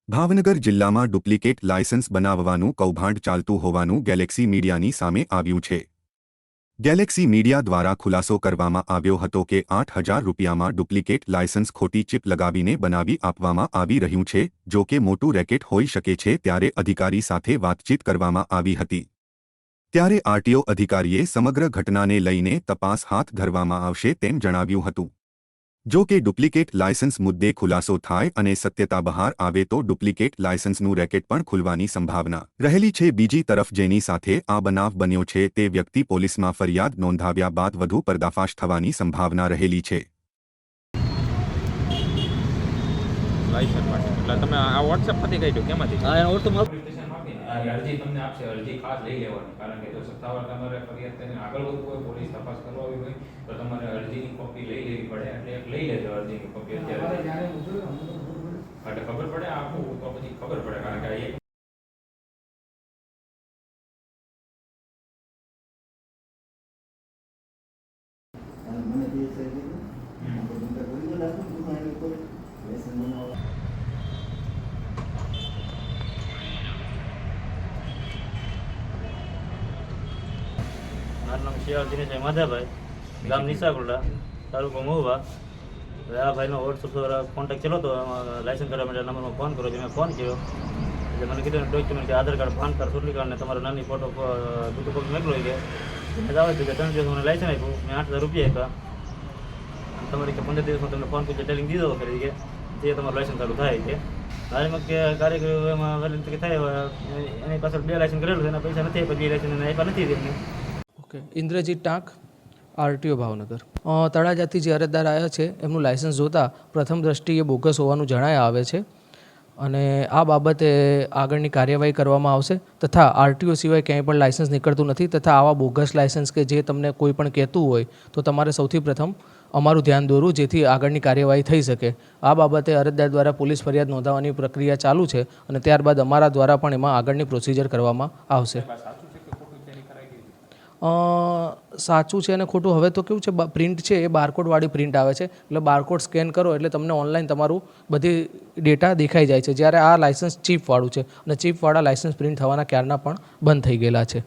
ભાવનગર જિલ્લામાં duplicate licence બનાવવાનું કૌભાંડ ચાલતું હોવાનું ગેલેક્સી મીડિયાની સામે આવ્યું છે। ગેલેક્સી મીડિયા દ્વારા ખુલાસો કરવામાં આવ્યો હતો કે 8,000 રૂપિયામાં ડુપ્લિકેટ લાયસન્સ ખોટી ચિપ લગાવીને બનાવી આપવામાં આવી રહ્યું છે। જો કે મોટું રેકેટ હોઈ શકે છે ત્યારે અધિકારી સાથે વાતચીત કરવામાં આવી હતી। ત્યારે આરટીઓ અધિકારીએ સમગ્ર ઘટનાને લઈને તપાસ હાથ ધરવામાં આવશે તેમ જણાવ્યું હતું। જો કે ડુપ્લિકેટ લાયસન્સ મુદ્દે ખુલાસો થાય અને સત્યતા બહાર આવે તો ડુપ્લિકેટ લાયસન્સનું રેકેટ પણ ખુલવાની સંભાવના રહેલી છે। બીજી તરફ જેની સાથે આ બનાવ બન્યો છે તે વ્યક્તિ પોલીસમાં ફરિયાદ નોંધાવ્યા બાદ વધુ પર્દાફાશ થવાની સંભાવના રહેલી છે। લાયસન્સ માટે એટલે તમે આ WhatsApp પરથી કાઢ્યો કેમાંથી? અરજી તમને આપશે, અરજી ખાસ લઈ લેવાની, કારણ કે જો સત્તાવાર તમારે ફરિયાદ કરીને આગળ વધવું હોય, પોલીસ તપાસ કરવી હોય તો તમારે અરજીની કોપી લઈ લેવી પડે। એટલે એક લઈ લેજો અરજીની કોપી અત્યારે, એટલે ખબર પડે આપું તો પછી ખબર પડે, કારણ કે એક મારું નામ શિયાળ દિનેશભાઈ માધાભાઈ, ગામ નિશાગુડા, તાલુકો મહુવા। આ ભાઈનો વોટ્સઅપ દ્વારા કોન્ટેક્ટ કર્યો હતો, લાયસન્સ કરવા માટે નંબરમાં ફોન કર્યો, મેં ફોન કર્યો એટલે મને કીધું ડોક્યુમેન્ટ કે આધાર કાર્ડ, પાન કાર્ડ, ચૂંટણી કાર્ડ ને તમારો નાની ફોટો દૂધ કોપી મોકલો કે આવે છે કે 3 દિવસ મને લાયસન્સ આપ્યું, મેં 8,000 રૂપિયા આપ્યા, તમારી કે 15 દિવસમાં તમને ફોન કરી ટેલિંગ દીધો કરી કે જે તમારું લાયસન્સ ચાલુ થાય કે હાલમાં કે કાર્યકરો એમાં વહેલી કે થાય એની પાછળ 2 લાયસન્સ કરેલું છે, એના પૈસા નથી આપ્યા, 2 લાયસન્સ એને આપ્યા નથી તેમને। ઓકે, ઇન્દ્રજીત ટાંક, આરટીઓ ભાવનગર। તળાજાથી જે અરજદાર આવ્યા છે એમનું લાયસન્સ જોતાં પ્રથમ દ્રષ્ટિએ બોગસ હોવાનું જણાય આવે છે અને આ બાબતે આગળની કાર્યવાહી કરવામાં આવશે તથા આરટીઓ સિવાય ક્યાંય પણ લાયસન્સ નીકળતું નથી તથા આવા બોગસ લાયસન્સ કે જે તમને કોઈ પણ કહેતું હોય તો તમારે સૌથી પ્રથમ અમારું ધ્યાન દોરવું જેથી આગળની કાર્યવાહી થઈ શકે। આ બાબતે અરજદાર દ્વારા પોલીસ ફરિયાદ નોંધાવવાની પ્રક્રિયા ચાલુ છે અને ત્યારબાદ અમારા દ્વારા પણ એમાં આગળની પ્રોસિજર કરવામાં આવશે। સાચું છે અને ખોટું હવે તો કેવું છે, પ્રિન્ટ છે એ બારકોડવાળી પ્રિન્ટ આવે છે, એટલે બારકોડ સ્કેન કરો એટલે તમને ઓનલાઈન તમારું બધી ડેટા દેખાઈ જાય છે, જ્યારે આ લાયસન્સ ચિપવાળું છે અને ચિપવાળા લાયસન્સ પ્રિન્ટ થવાના ક્યારના પણ બંધ થઈ ગયેલા છે।